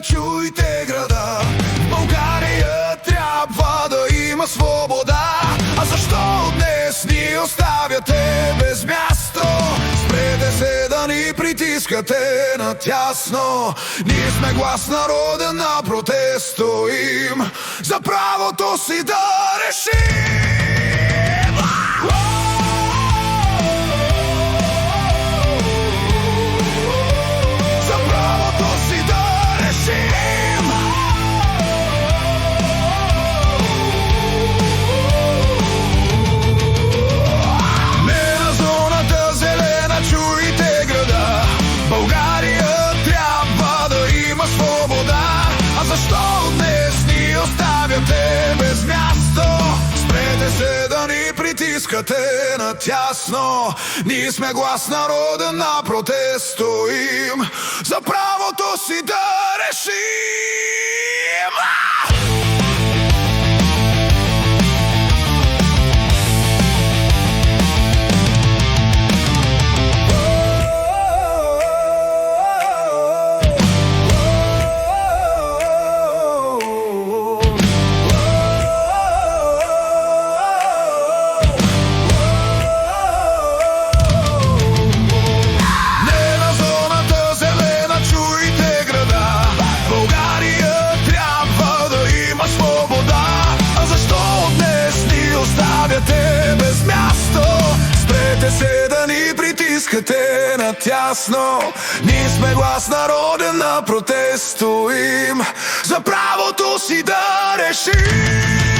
Чуйте града, в България трябва да има свобода. А защо днес ни оставяте без място? Спрете се да ни притискате натясно. Ние сме глас народа, на протест стоим за правото си да решим. Без място, спрете се да ни притискате натясно. Ние сме глас народа, на протест стоим за правото си да решим. Без място, спрете се да ни притискате натясно. Ние сме глас народа, на протест стоим за правото си да решим.